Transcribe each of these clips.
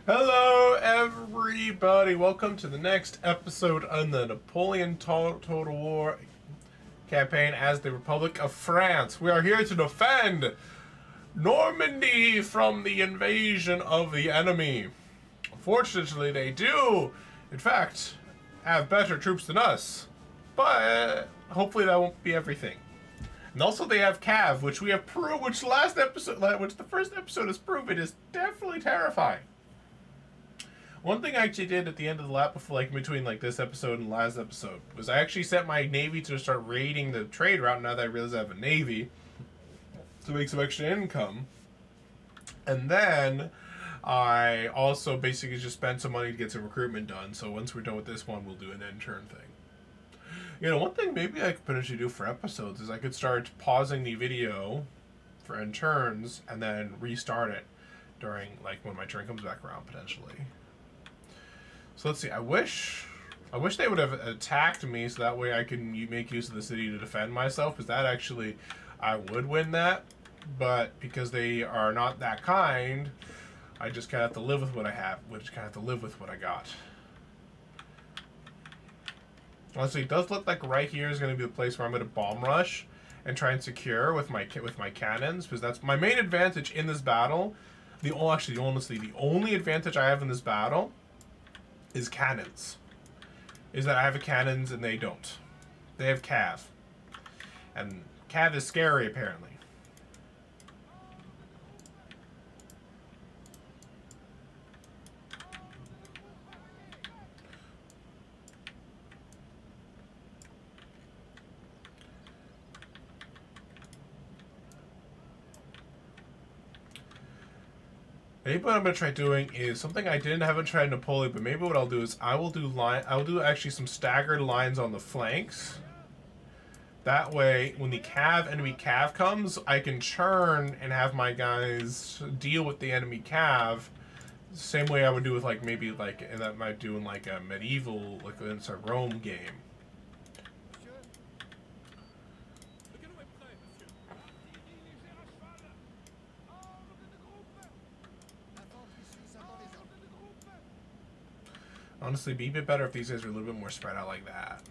Hello, everybody. Welcome to the next episode on the Napoleon Total War campaign as the Republic of France. We are here to defend Normandy from the invasion of the enemy. Unfortunately, they do, in fact, have better troops than us. But hopefully that won't be everything. And also they have Cav, which we have proved, which the first episode has proven is definitely terrifying. One thing I actually did at the end of the lap before, like between like this episode and last episode, was I actually set my navy to start raiding the trade route now that I realize I have a navy to make some extra income. And then I also basically just spent some money to get some recruitment done. So once we're done with this one, we'll do an end turn thing. You know, one thing maybe I could potentially do for episodes is I could start pausing the video for end turns and then restart it during like when my turn comes back around potentially. So let's see. I wish they would have attacked me so that way I can make use of the city to defend myself. Because that actually, I would win that. But because they are not that kind, I just kind of have to live with what I have. Which kind of have to live with what I got. Honestly, it does look like right here is going to be the place where I'm going to bomb rush and try and secure with my cannons, because that's my main advantage in this battle. Honestly, the only advantage I have in this battle is cannons. Is that I have cannons and they don't. They have Cav. And Cav is scary, apparently. Maybe what I'm gonna try doing is something I haven't tried Napoleon, but maybe what I'll do is I will do actually some staggered lines on the flanks. That way, when the enemy Cav comes, I can churn and have my guys deal with the enemy Cav. Same way I would do with like maybe like and that might do in like a medieval like it's a Rome game. Honestly, be a bit better if these guys are a little bit more spread out like that.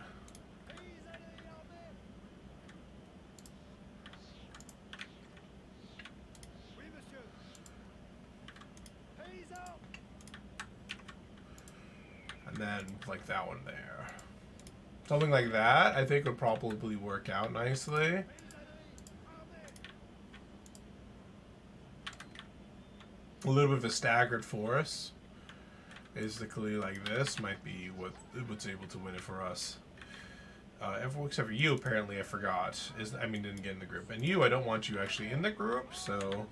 And then, like that one there. Something like that, I think would probably work out nicely. A little bit of a staggered force. Basically, like this might be what's able to win it for us. Everyone except for you, apparently, I forgot. Didn't get in the group. And you, I don't want you actually in the group, so.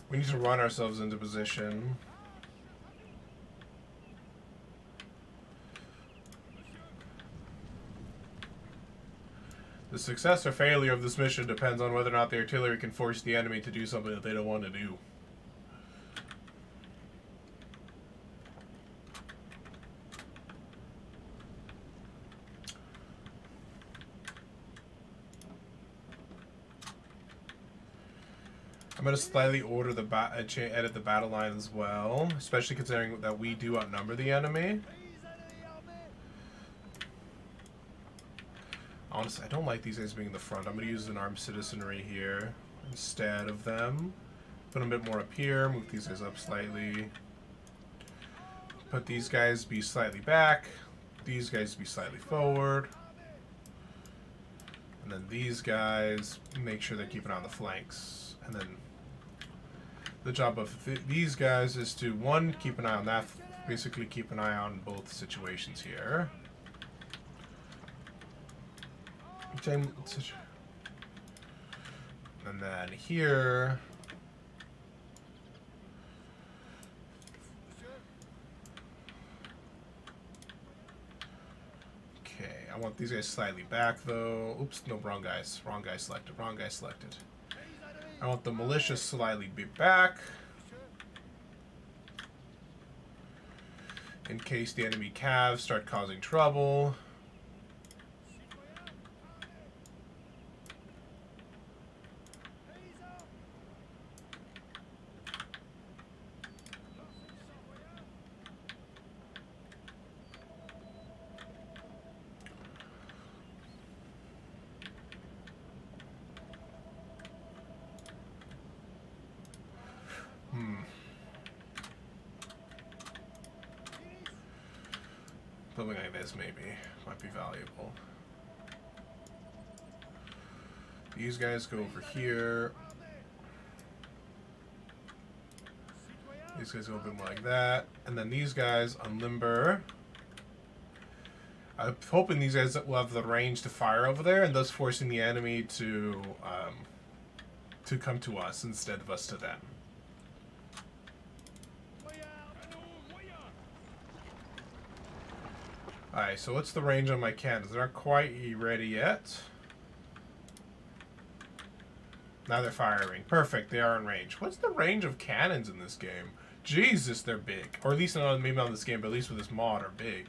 We need to run ourselves into position. The success or failure of this mission depends on whether or not the artillery can force the enemy to do something that they don't want to do. I'm going to slightly order edit the battle line as well, especially considering that we do outnumber the enemy. Honestly, I don't like these guys being in the front. I'm going to use an armed citizenry here instead of them. Put them a bit more up here. Move these guys up slightly. Put these guys be slightly back. These guys be slightly forward. And then these guys, make sure they keep an eye on the flanks. And then the job of these guys is to, one, keep an eye on that. Basically keep an eye on both situations here. And then here, okay, I want these guys slightly back though. Oops, no, wrong guys. Wrong guy selected. Wrong guy selected. I want the militia slightly back. in case the enemy calves start causing trouble. Something like this maybe might be valuable. These guys go over here. These guys go a bit more like that. And then these guys unlimber. I'm hoping these guys will have the range to fire over there, and thus forcing the enemy to come to us instead of us to them. Alright, so what's the range on my cannons? They're not quite ready yet. Now they're firing. Perfect, they are in range. What's the range of cannons in this game? Jesus, they're big. Or at least not maybe on this game, but at least with this mod are big.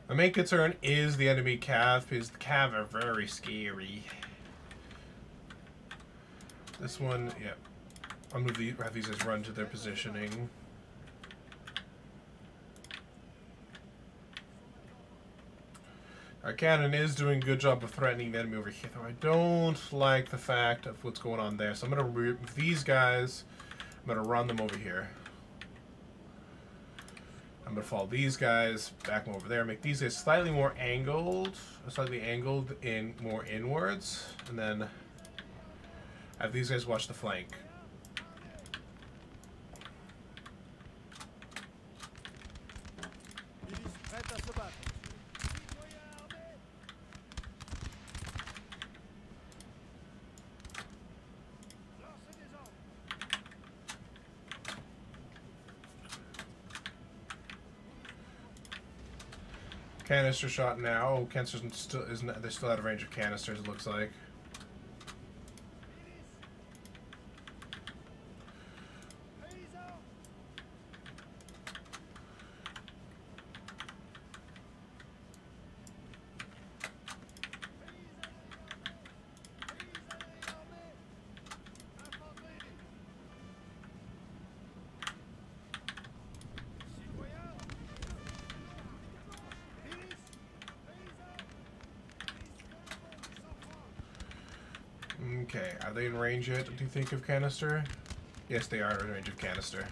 The main concern is the enemy cav, because the cav are very scary. This one, yeah. I'll move have these guys run to their positioning. Our cannon is doing a good job of threatening the enemy over here, though I don't like the fact of what's going on there. So I'm going to remove these guys. I'm going to run them over here. I'm going to follow these guys, back them over there, make these guys slightly more angled, in more inwards, and then have these guys watch the flank. Canister shot now. Oh, canisters still isn't. They're still out of range of canisters. It looks like. Okay, are they in range yet, do you think, of canister? Yes, they are in range of canister.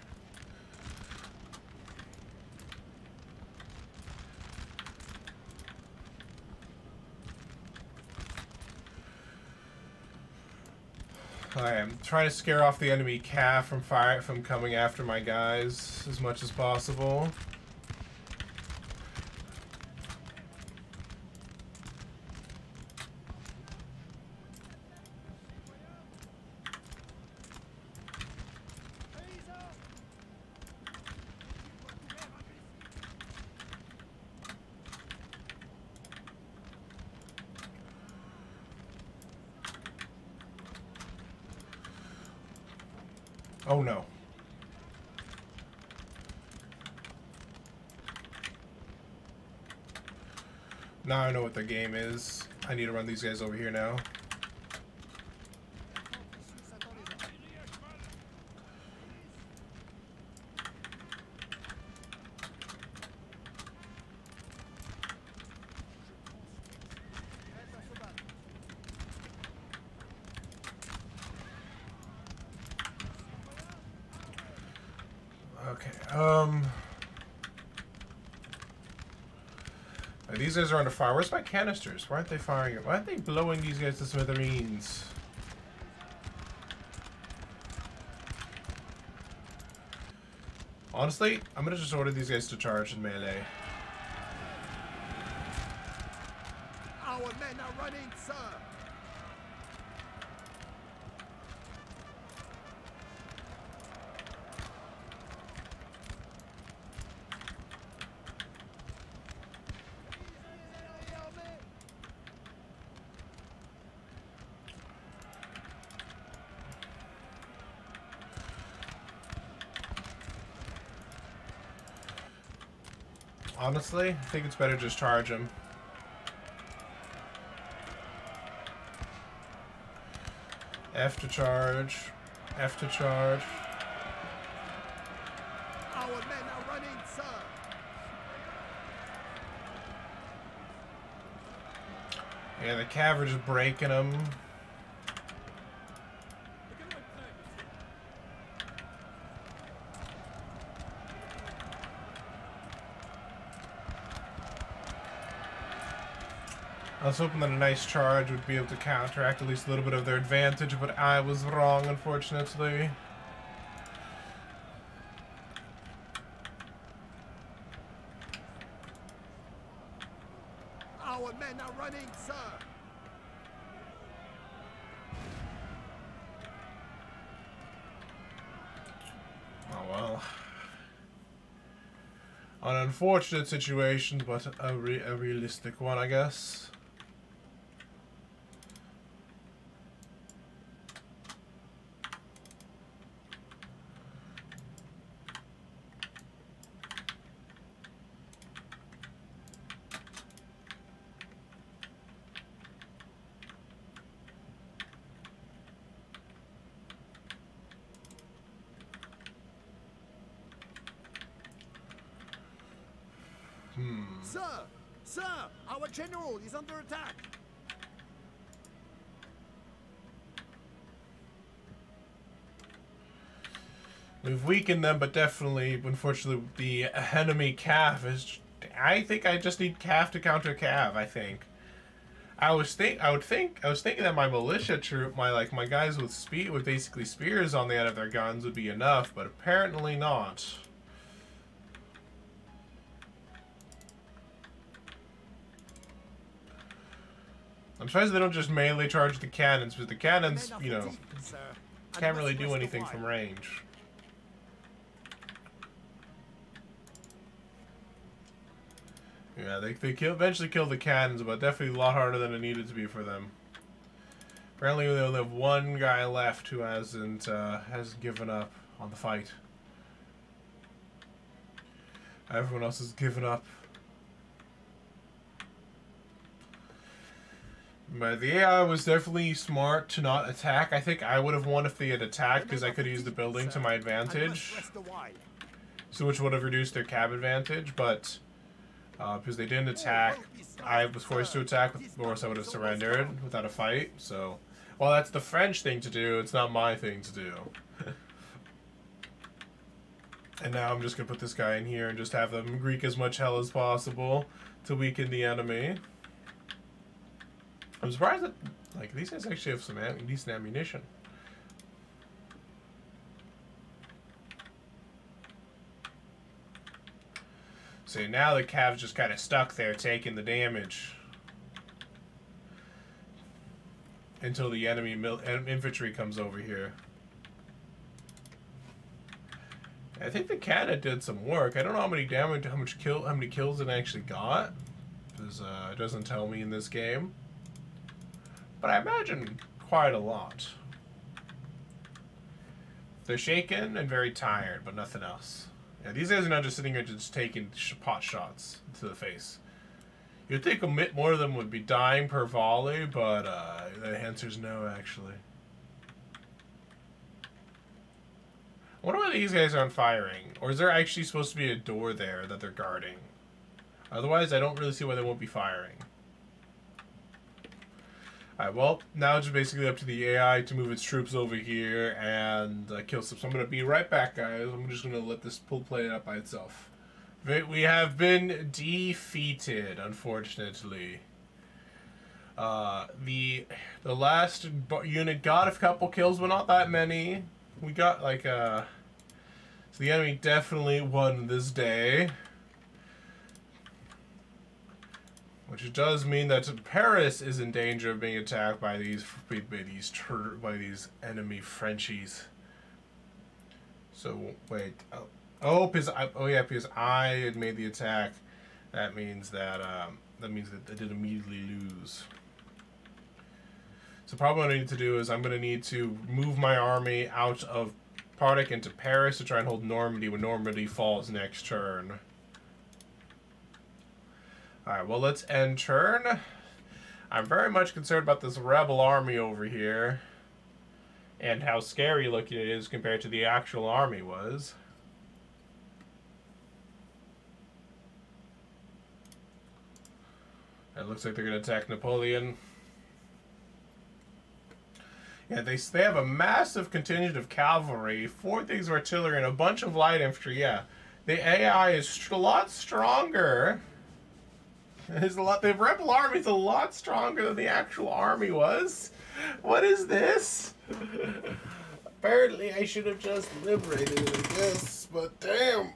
I am trying to scare off the enemy calf from coming after my guys as much as possible. Oh no. Now I know what their game is. I need to run these guys over here now. Okay, these guys are under fire. Where's my canisters? Why aren't they firing it? Why aren't they blowing these guys to smithereens? Honestly, I'm gonna just order these guys to charge in melee. Our men are running, sir. Honestly, I think it's better just charge him. F to charge. F to charge. Our men are running, sir. Yeah, the cav are just breaking them. I was hoping that a nice charge would be able to counteract at least a little bit of their advantage, but I was wrong, unfortunately. Our men are running, sir. Oh well. An unfortunate situation, but a realistic one, I guess. Sir! Sir! Our general is under attack! We've weakened them, but definitely, unfortunately, the enemy calf is... I think I just need calf to counter calf, I think. I was thinking that my militia troop, my guys with basically spears on the end of their guns would be enough, but apparently not. I'm surprised they don't just melee charge the cannons, but the cannons, you know, can't really do anything from range. Yeah, they eventually kill the cannons, but definitely a lot harder than it needed to be for them. Apparently, they only have one guy left who hasn't given up on the fight. Everyone else has given up. But the AI was definitely smart to not attack. I think I would have won if they had attacked, because I could use the building to my advantage. So which would have reduced their cab advantage, but because they didn't attack, I was forced to attack, or else I would have surrendered without a fight. So, well, that's the French thing to do. It's not my thing to do. And now I'm just going to put this guy in here and just have them wreak as much hell as possible to weaken the enemy. I'm surprised that, like, these guys actually have some decent ammunition. So now the cav's just kind of stuck there taking the damage until the enemy infantry comes over here. I think the cannon did some work. I don't know how many damage, how many kills it actually got, because it doesn't tell me in this game. But I imagine quite a lot. They're shaken and very tired, but nothing else. Yeah, these guys are not just sitting here just taking pot shots to the face. You'd think a bit more of them would be dying per volley, but the answer's no, actually. I wonder why these guys aren't firing. Or is there actually supposed to be a door there that they're guarding? Otherwise, I don't really see why they won't be firing. Alright, well, now it's basically up to the AI to move its troops over here and kill some. So I'm going to be right back, guys. I'm just going to let this play out by itself. We have been defeated, unfortunately. The last unit got a couple kills, but not that many. We got like so the enemy definitely won this day. Which does mean that Paris is in danger of being attacked by these enemy Frenchies. So wait, because I had made the attack. That means that they did immediately lose. So probably what I need to do is I'm going to need to move my army out of Pardic into Paris to try and hold Normandy when Normandy falls next turn. Alright, well, let's end turn. I'm very much concerned about this rebel army over here. And how scary looking it is compared to the actual army was. It looks like they're going to attack Napoleon. Yeah, they have a massive contingent of cavalry, 4 things of artillery, and a bunch of light infantry. Yeah, the AI is a lot stronger. The rebel army is a lot stronger than the actual army was. What is this? Apparently, I should have just liberated it, I guess. But damn,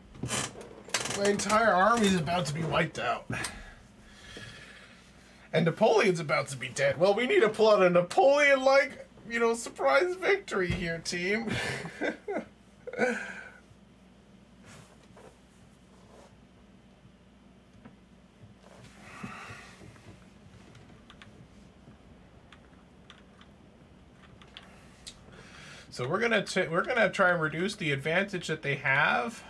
my entire army is about to be wiped out. And Napoleon's about to be dead. Well, we need to pull out a Napoleon-like, you know, surprise victory here, team. So we're gonna try and reduce the advantage that they have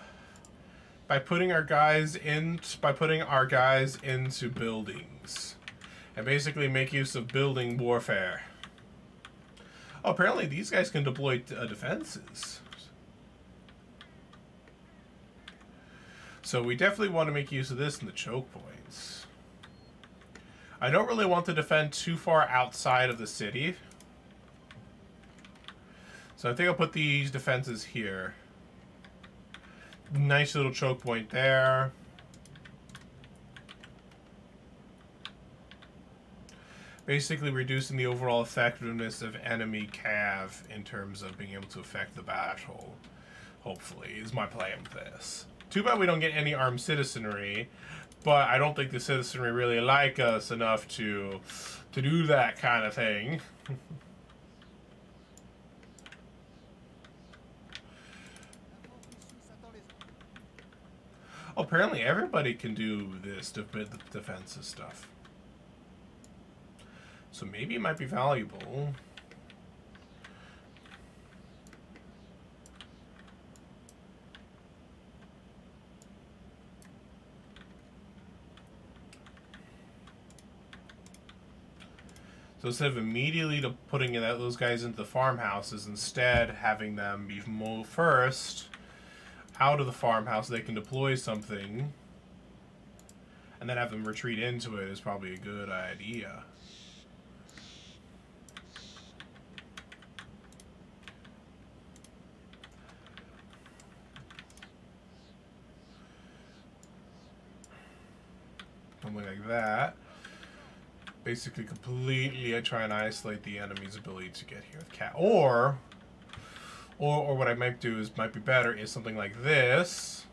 by putting our guys into buildings, and basically make use of building warfare. Oh, apparently these guys can deploy defenses. So we definitely want to make use of this in the choke points. I don't really want to defend too far outside of the city. So I think I'll put these defenses here. Nice little choke point there. Basically reducing the overall effectiveness of enemy cav in terms of being able to affect the battle. Hopefully, is my plan with this. Too bad we don't get any armed citizenry, but I don't think the citizenry really like us enough to do that kind of thing. Oh, apparently everybody can do this defensive stuff. So maybe it might be valuable. So instead of immediately putting those guys into the farmhouses, instead having them be moved first out of the farmhouse, they can deploy something, and then have them retreat into it is probably a good idea. Something like that. Basically completely try and isolate the enemy's ability to get here with cat. Or what I might do might be better is something like this.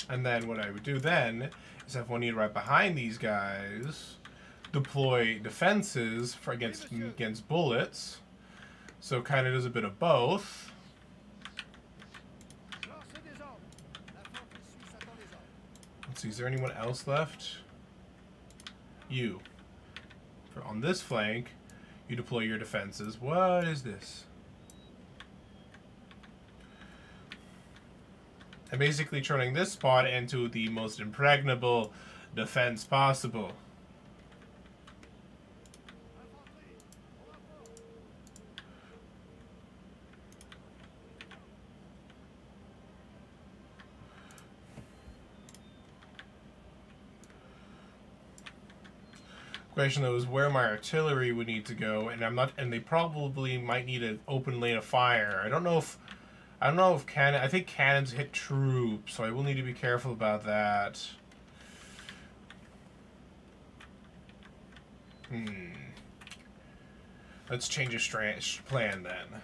And then what I would do then is have one unit right behind these guys deploy defenses for against bullets. So kind of does a bit of both. Let's see, is there anyone else left? You. On this flank, you deploy your defenses. What is this? And basically turning this spot into the most impregnable defense possible. Question though is where my artillery would need to go, and they probably might need an open lane of fire. I don't know if I think cannons hit troops, so I will need to be careful about that. Let's change a plan then.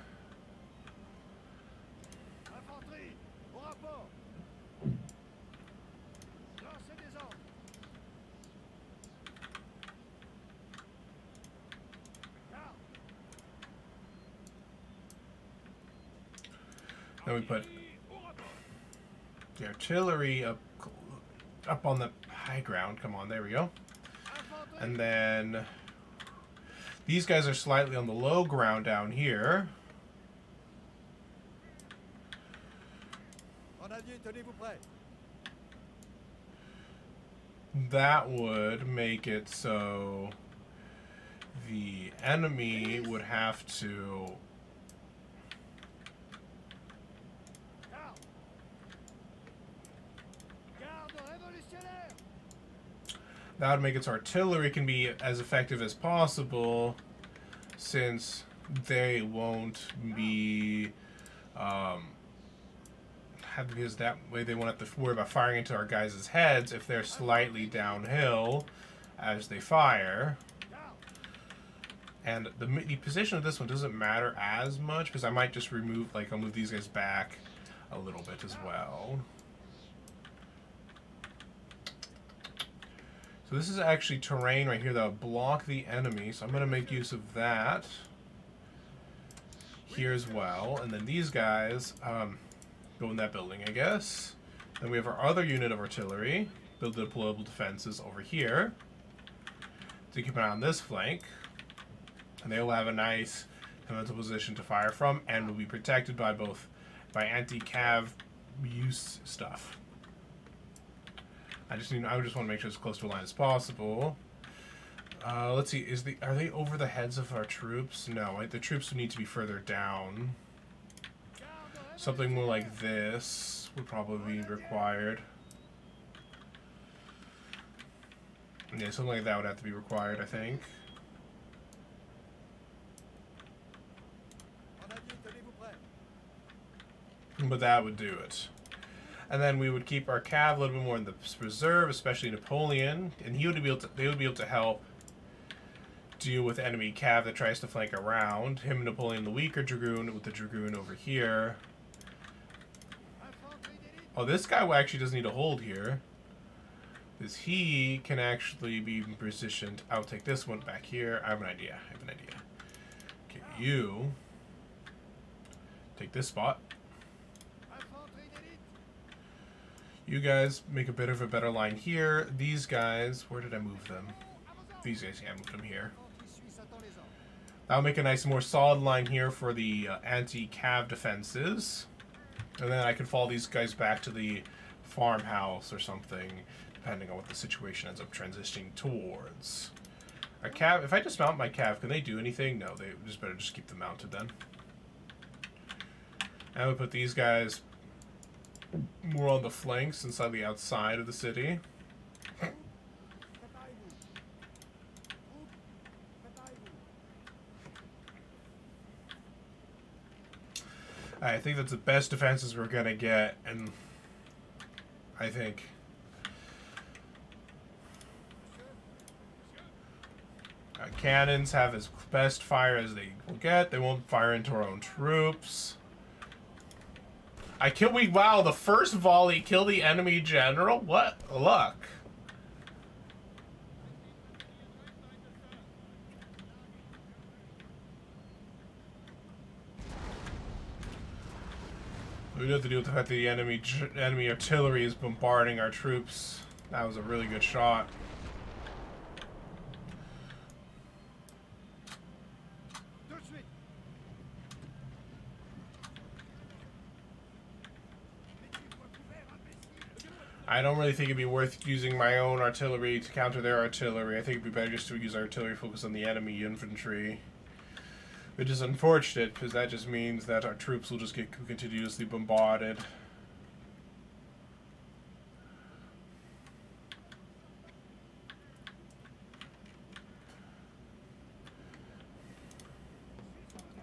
Then we put the artillery up up on the high ground. Come on, there we go. And then these guys are slightly on the low ground down here. That would make it so the enemy would have to... That would make its artillery can be as effective as possible, since they won't be because that way they won't have to worry about firing into our guys' heads if they're slightly downhill as they fire. And the position of this one doesn't matter as much, because I might just remove, like, I'll move these guys back a little bit as well. So this is actually terrain right here that will block the enemy, so I'm going to make use of that here as well. And then these guys go in that building, I guess. Then we have our other unit of artillery, build the deployable defenses over here to keep an eye on this flank. And they will have a nice mental position to fire from, and will be protected by by anti-cav use stuff. I just want to make sure it's as close to a line as possible. Let's see, are they over the heads of our troops? No, the troops would need to be further down. Something more like this would probably be required. Yeah, something like that would have to be required, I think. But that would do it. And then we would keep our cav a little bit more in the reserve, especially Napoleon, and they would be able to help deal with enemy cav that tries to flank around. Him and Napoleon, the weaker dragoon, with the dragoon over here. Oh, this guy actually doesn't need to hold here, because he can actually be positioned. I'll take this one back here. I have an idea. Okay, you take this spot. You guys make a bit of a better line here. These guys, where did I move them? These guys, yeah, I moved them here. That'll make a nice, more solid line here for the anti-cav defenses. And then I can follow these guys back to the farmhouse or something, depending on what the situation ends up transitioning towards. Our cav, if I dismount my cav, can they do anything? No, they just better just keep them mounted then. And we put these guys more on the flanks inside the outside of the city. I think that's the best defenses we're gonna get, and I think cannons have as best fire as they will get. They won't fire into our own troops. Wow, the first volley killed the enemy general? What luck. We have to deal with the fact that the enemy artillery is bombarding our troops. That was a really good shot. I don't really think it'd be worth using my own artillery to counter their artillery. I think it'd be better just to use artillery focus on the enemy infantry. Which is unfortunate, because that just means that our troops will just get continuously bombarded.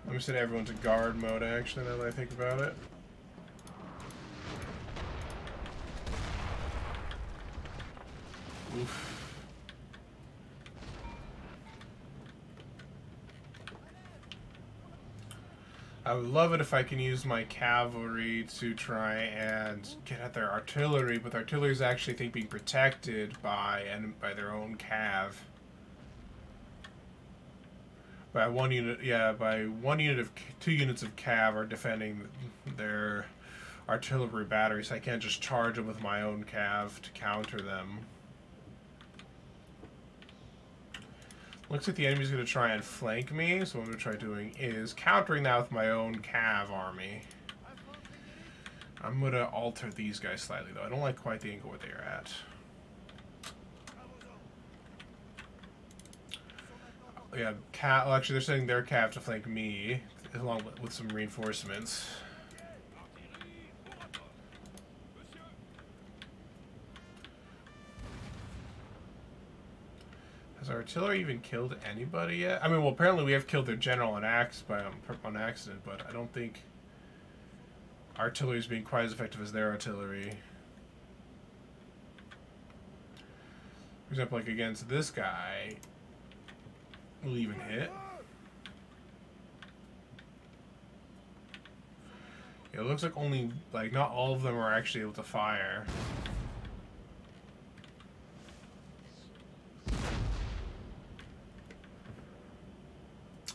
Let me set everyone to guard mode, actually, now that I think about it. Oof. I would love it if I can use my cavalry to try and get at their artillery, but the artillery is actually, I think, being protected by their own cav. By two units of cav are defending their artillery batteries. I can't just charge them with my own cav to counter them. Looks like the enemy's going to try and flank me, so what I'm going to try doing is countering that with my own cav army. I'm going to alter these guys slightly, though. I don't like quite the angle where they're at. Yeah, well, actually, they're sending their cav to flank me, along with some reinforcements. Has our artillery even killed anybody yet? I mean, well, apparently we have killed their general on accident, but I don't think artillery is being quite as effective as their artillery. For example, like against this guy, will even hit. Yeah, it looks like only, like, not all of them are actually able to fire.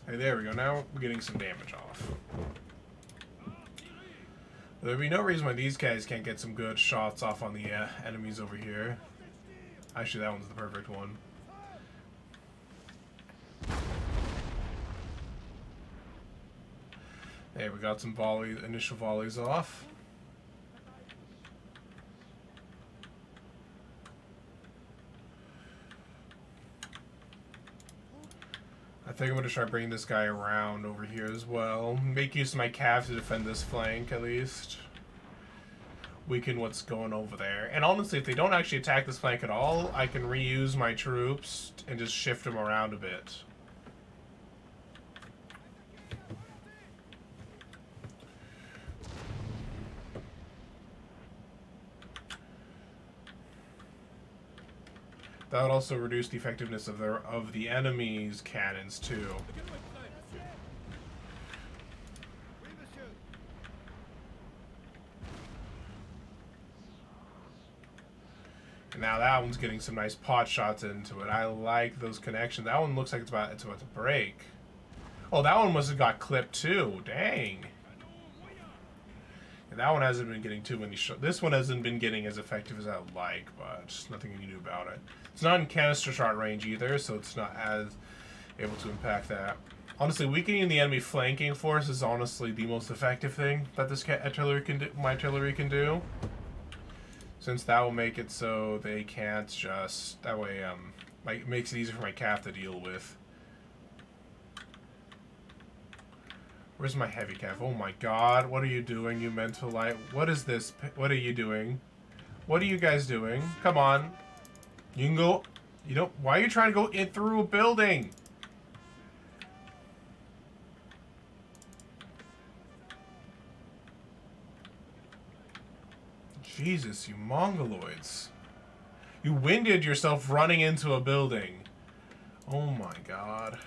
Hey, there we go. Now we're getting some damage off. There'd be no reason why these guys can't get some good shots off on the enemies over here. Actually, that one's the perfect one. Hey, we got some initial volleys off. I think I'm going to try bringing this guy around over here as well. Make use of my cav to defend this flank, at least. Weaken what's going over there. And honestly, if they don't actually attack this flank at all, I can reuse my troops and just shift them around a bit. That would also reduce the effectiveness of the enemy's cannons too. And now that one's getting some nice pot shots into it. I like those connections. That one looks like it's about to break. Oh, that one must have got clipped too. Dang. And that one hasn't been getting too many shots. This one hasn't been getting as effective as I'd like, but just nothing you can do about it. It's not in canister shot range either, so it's not as able to impact that. Honestly, weakening the enemy flanking force is honestly the most effective thing that this artillery can do, my artillery can do. Since that will make it so they can't just, that way, like, it makes it easier for my cav to deal with. Where's my heavy cav? Oh my god, what are you doing, you mental light? What is this? What are you doing? What are you guys doing? Come on. You can go, you don't, why are you trying to go in through a building? Jesus, you mongoloids. You winded yourself running into a building. Oh my god.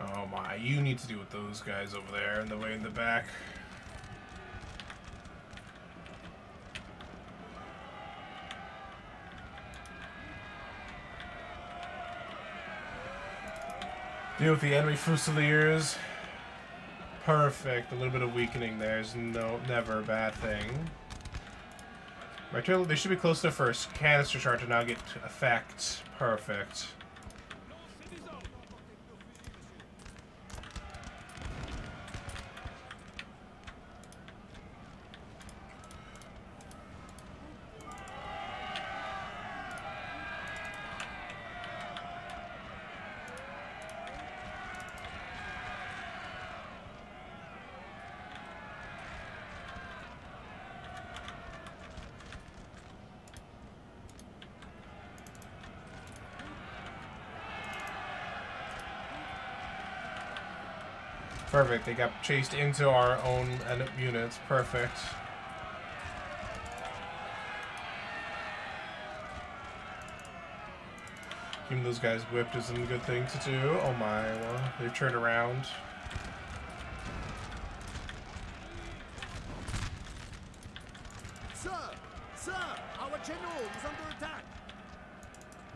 Oh my, you need to deal with those guys over there in the way in the back. Deal with the enemy fusiliers. Perfect. A little bit of weakening there is never a bad thing. They should be close to the first canister chart to now get effect. Perfect. Perfect. They got chased into our own units. Perfect. Keeping those guys whipped isn't a good thing to do. Oh my, well, they've turned around. Sir, our general is under attack.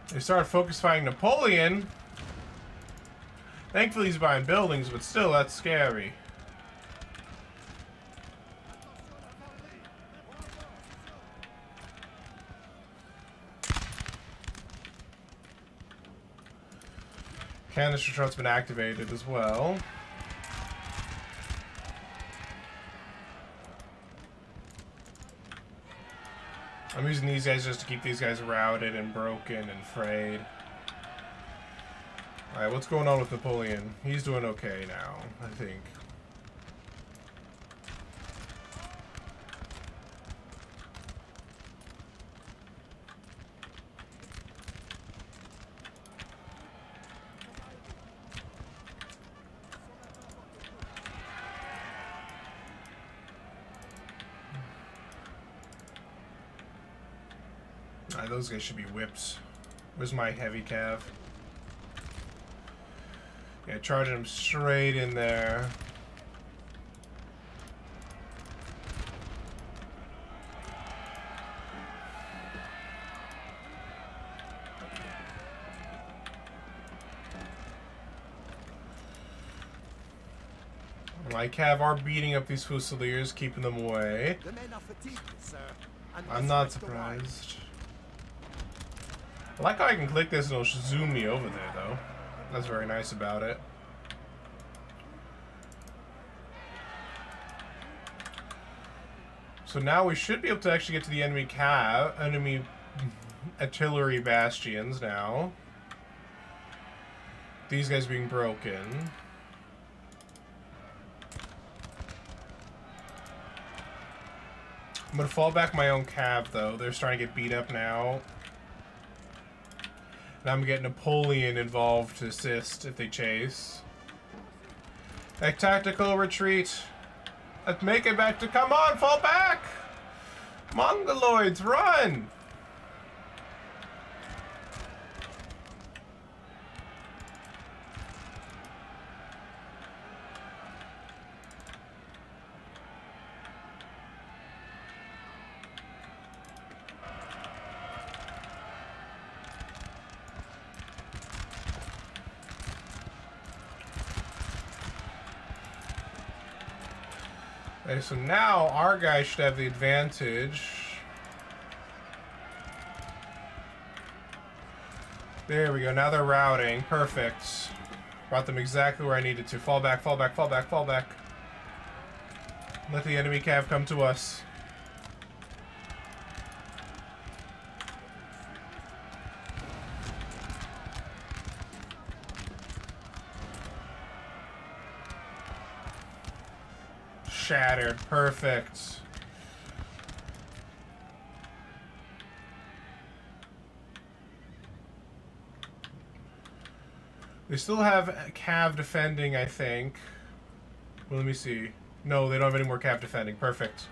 They started focus firing Napoleon. Thankfully he's buying buildings, but still, that's scary. Canister shot's been activated as well. I'm using these guys just to keep these guys routed and broken and frayed. Alright, what's going on with Napoleon? He's doing okay now, I think. Alright, those guys should be whipped. Where's my heavy cav? Yeah, charging him straight in there. My cav are beating up these Fusiliers, keeping them away. The men are fatigued, sir. I'm not surprised. I like how I can click this and it'll zoom me over there, though. That's very nice about it. So now we should be able to actually get to the enemy artillery bastions now. These guys being broken. I'm gonna fall back my own cav, though. They're starting to get beat up now. And I'm gonna get Napoleon involved to assist if they chase. A tactical retreat. Let's make it back to... Come on, fall back! Mongoloids, run! Okay, so now our guys should have the advantage. There we go. Now they're routing. Perfect. Brought them exactly where I needed to. Fall back, fall back, fall back, fall back. Let the enemy cav come to us. Shattered. Perfect. They still have cav defending, I think. Well, let me see. No, they don't have any more cav defending. Perfect.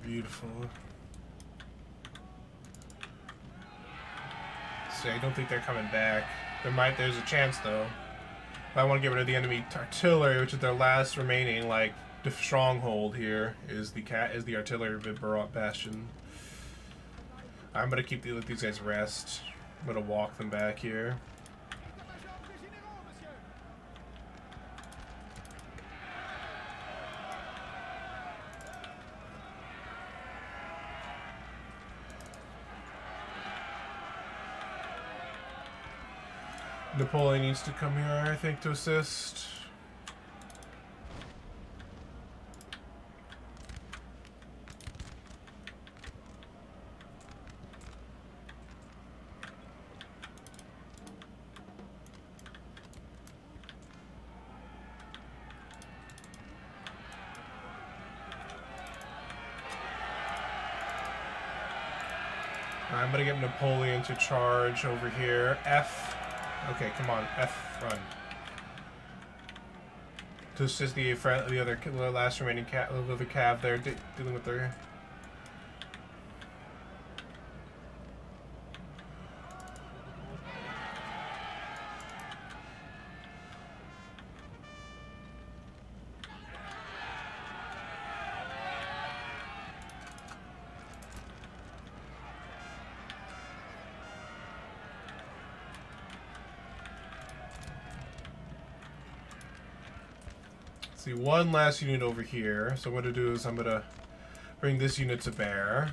Beautiful. See, I don't think they're coming back. There's a chance though. If I want to get rid of the enemy artillery, which is their last remaining like stronghold here, is the artillery bastion. I'm gonna let these guys rest. I'm gonna walk them back here. Napoleon needs to come here, I think, to assist. I'm gonna get Napoleon to charge over here. F. Okay, come on. F, run. To assist the last remaining other cav there dealing with their. See, one last unit over here. So what I'm going to do is I'm going to bring this unit to bear.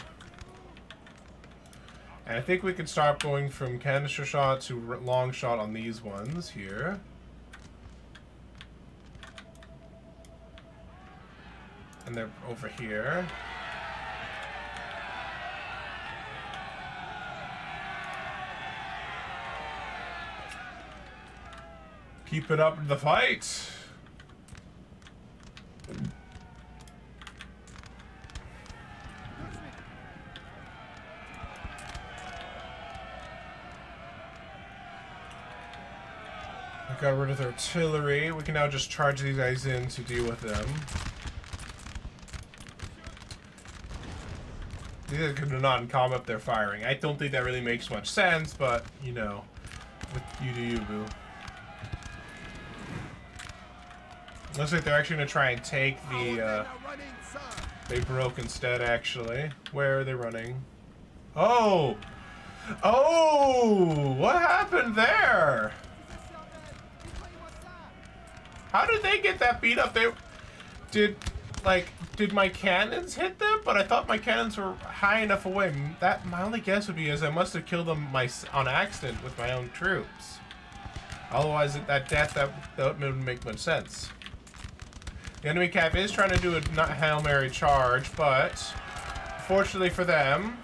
And I think we can start going from canister shot to long shot on these ones here. And they're over here. Keep it up in the fight. Got rid of the artillery. We can now just charge these guys in to deal with them. These guys could not calm up their firing. I don't think that really makes much sense, but, you know, you do you, boo. Looks like they're actually going to try and take the, they broke instead, actually. Where are they running? Oh! Oh! What happened there? How did they get that beat up? They did my cannons hit them? But I thought my cannons were high enough away. That my only guess would be is I must have killed them on accident with my own troops. Otherwise, that wouldn't make much sense. The enemy cav is trying to do a Hail Mary charge, but fortunately for them,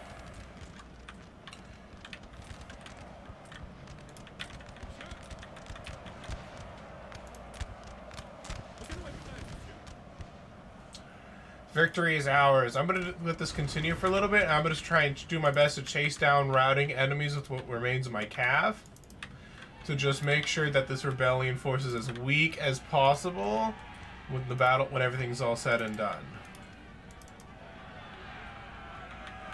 victory is ours. I'm going to let this continue for a little bit. And I'm going to try and do my best to chase down routing enemies with what remains of my cav. To just make sure that this rebellion force is as weak as possible with the battle when everything's all said and done.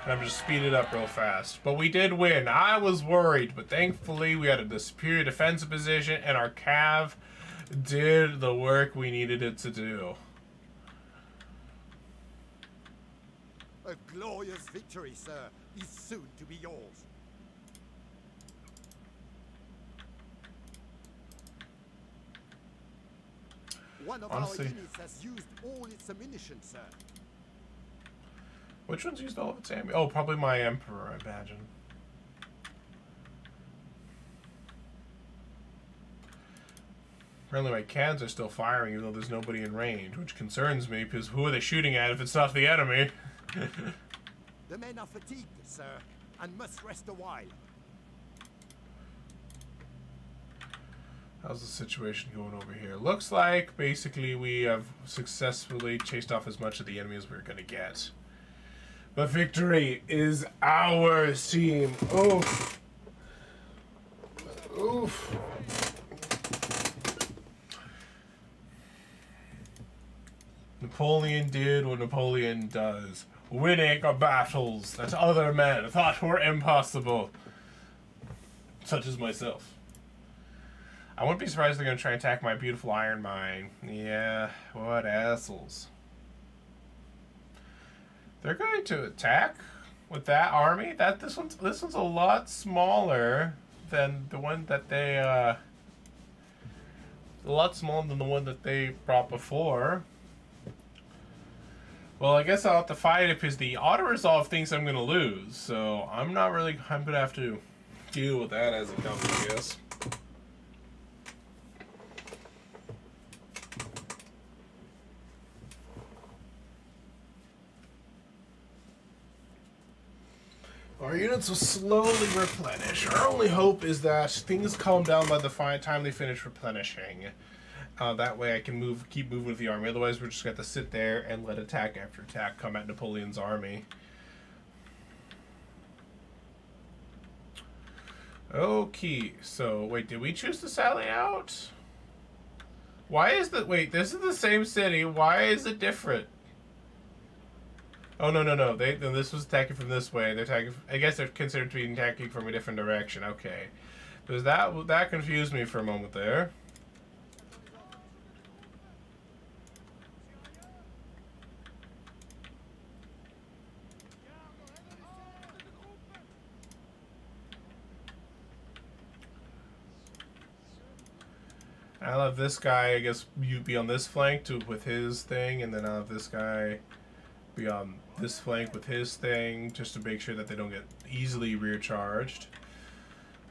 And I'm just speed it up real fast. But we did win. I was worried, but thankfully we had a superior defensive position and our cav did the work we needed it to do. A glorious victory, sir, is soon to be yours. One of Honestly, our units has used all its ammunition, sir. Which one's used all of its ammunition? Oh, probably my Emperor, I imagine. Apparently my cannons are still firing even though there's nobody in range, which concerns me because who are they shooting at if it's not the enemy? The men are fatigued, sir, and must rest a while. How's the situation going over here? Looks like basically we have successfully chased off as much of the enemy as we're gonna get. But victory is ours, team. Oof. Oof. Napoleon did what Napoleon does. Winning battles that other men thought were impossible. Such as myself. I wouldn't be surprised if they're going to try and attack my beautiful iron mine. Yeah, what assholes. They're going to attack with that army. This one's a lot smaller than the one that they a lot smaller than the one that they brought before. Well, I guess I'll have to fight it because the auto-resolve thinks I'm going to lose. So I'm going to have to deal with that as it comes, I guess. Our units will slowly replenish. Our only hope is that things calm down by the time they finish replenishing. That way I can keep moving with the army. Otherwise, we're just going to have to sit there and let attack after attack come at Napoleon's army. Okay, so wait, did we choose to sally out? Why is the wait? This is the same city. Why is it different? Oh no! This was attacking from this way. They're attacking. I guess they're considered to be attacking from a different direction. Okay, because that confused me for a moment there. I'll have this guy, I guess, you be on this flank with his thing, and then I'll have this guy be on this flank with his thing, just to make sure that they don't get easily rear charged.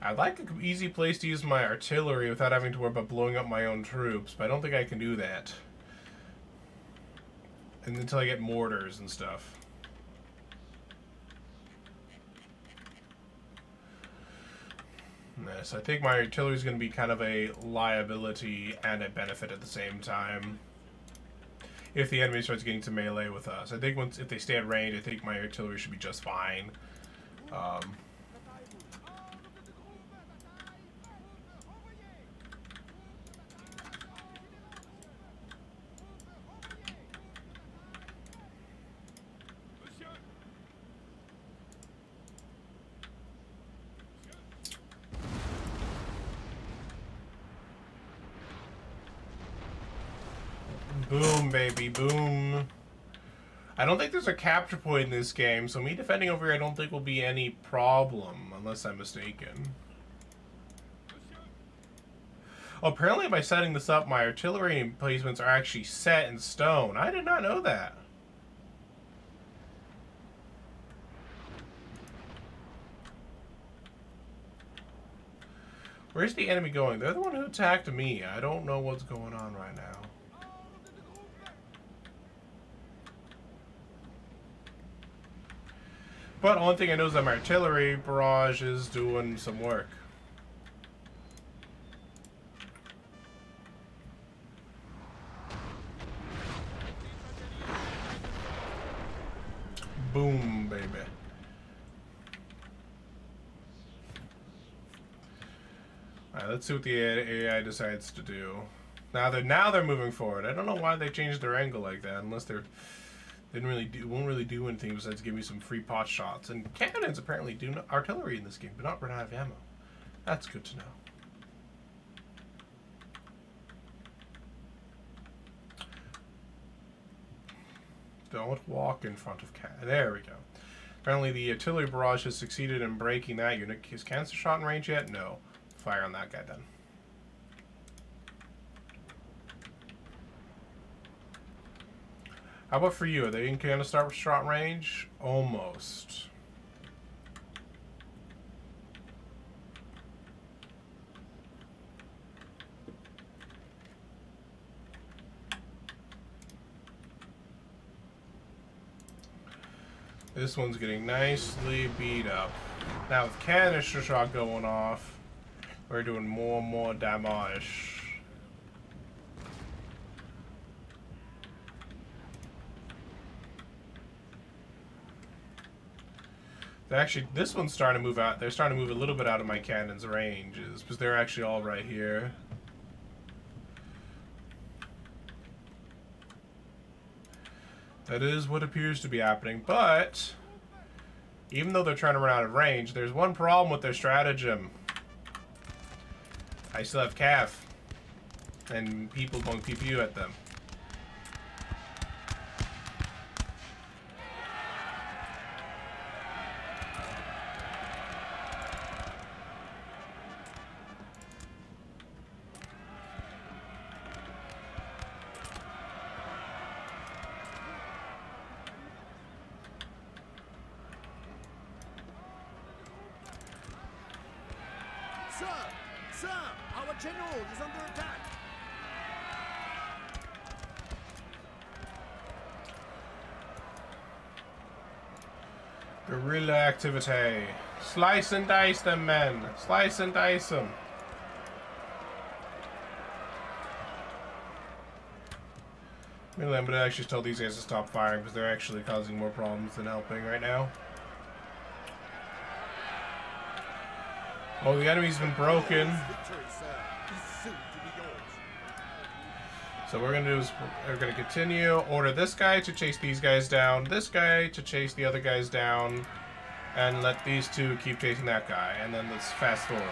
I'd like an easy place to use my artillery without having to worry about blowing up my own troops, but I don't think I can do that. And until I get mortars and stuff. Yes, I think my artillery is going to be kind of a liability and a benefit at the same time. If the enemy starts getting to melee with us, I think if they stay at range, I think my artillery should be just fine. Boom, baby, boom. I don't think there's a capture point in this game, so me defending over here I don't think will be any problem, unless I'm mistaken. Oh, apparently by setting this up, my artillery placements are actually set in stone. I did not know that. Where's the enemy going? They're the one who attacked me. I don't know what's going on right now. But one thing I know is that my artillery barrage is doing some work. Boom, baby. Alright, let's see what the AI decides to do. Now they're moving forward. I don't know why they changed their angle like that, unless they're won't really do anything besides give me some free pot shots. And cannons apparently do artillery in this game, but not run out of ammo. That's good to know. Don't walk in front of cannon. There we go. Apparently the artillery barrage has succeeded in breaking that unit. Is cancer shot in range yet? No. Fire on that guy then. How about for you? Are they in kind of start with shot range? Almost. This one's getting nicely beat up. Now with canister shot going off, we're doing more and more damage. Actually, this one's starting to move out. They're starting to move a little bit out of my cannon's ranges because they're actually all right here. That is what appears to be happening, but even though they're trying to run out of range, there's one problem with their stratagem. I still have cav and people going PPU at them. Sir, our general is under attack. Guerrilla activity. Slice and dice them, men. Slice and dice them. Really, I'm gonna actually tell these guys to stop firing because they're actually causing more problems than helping right now. Oh, the enemy's been broken. Victory, sir, is soon to be yours. So what we're gonna do is we're gonna continue. Order this guy to chase these guys down. This guy to chase the other guys down. And let these two keep chasing that guy. And then let's fast forward.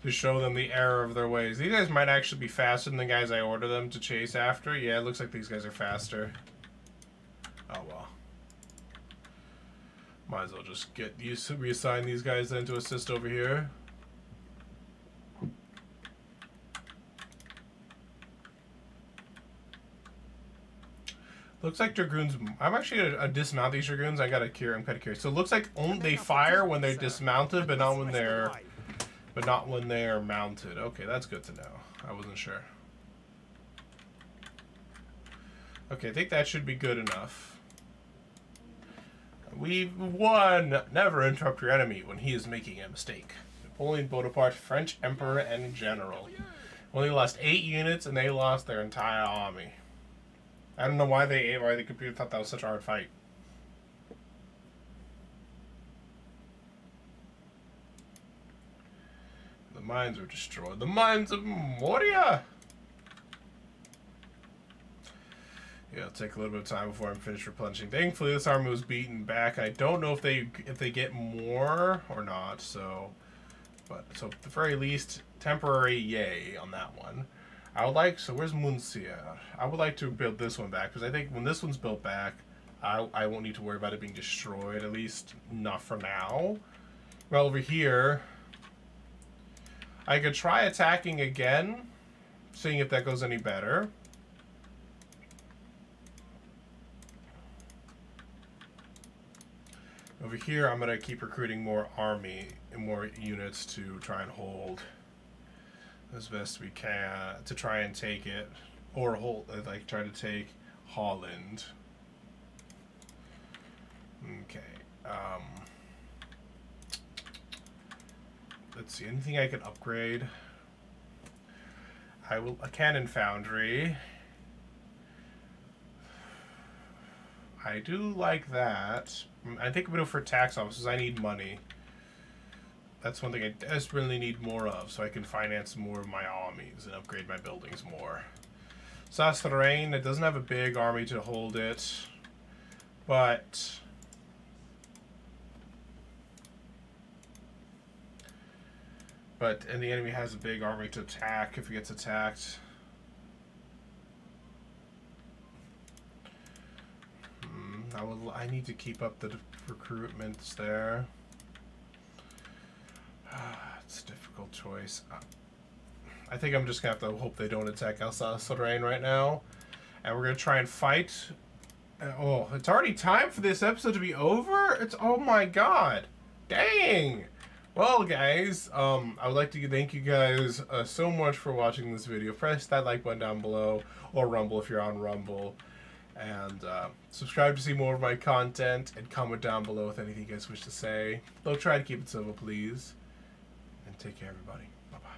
To show them the error of their ways. These guys might actually be faster than the guys I order them to chase after. Yeah, it looks like these guys are faster. Oh well. Might as well just get used to reassign these guys then to assist over here. Looks like Dragoons. I'm actually gonna dismount these Dragoons. I'm kind of curious. So it looks like only they fire when they're dismounted, but not when they're mounted. Okay, that's good to know. I wasn't sure. Okay, I think that should be good enough. We've won! Never interrupt your enemy when he is making a mistake. Napoleon Bonaparte, French Emperor and General. Only lost 8 units and they lost their entire army. I don't know why the computer thought that was such a hard fight. The mines were destroyed. The mines of Moria! Yeah, it'll take a little bit of time before I'm finished replenishing. Thankfully, this army was beaten back. I don't know if they get more or not. So at the very least, temporary yay on that one. I would like. So where's Monsieur? I would like to build this one back because I think when this one's built back, I won't need to worry about it being destroyed. At least not for now. Well, over here, I could try attacking again, seeing if that goes any better. Over here, I'm gonna keep recruiting more army and more units to try and hold as best we can to try and take it, or hold, like try to take Holland. Okay. Let's see. Anything I can upgrade? A cannon foundry. I do like that. I think I'm gonna go for tax offices. I need money. That's one thing I desperately need more of, so I can finance more of my armies and upgrade my buildings more. Sass-Lorraine, it doesn't have a big army to hold it, but and the enemy has a big army to attack if it gets attacked. I need to keep up the recruitments there. It's a difficult choice. I think I'm just gonna have to hope they don't attack Alsace-Lorraine right now, and we're gonna try and fight. Oh, it's already time for this episode to be over. Oh my god, dang. Well, guys, I would like to thank you guys so much for watching this video. Press that like button down below, or Rumble if you're on Rumble. And subscribe to see more of my content, and comment down below with anything you guys wish to say. Don't try to keep it civil, please. And take care, everybody. Bye-bye.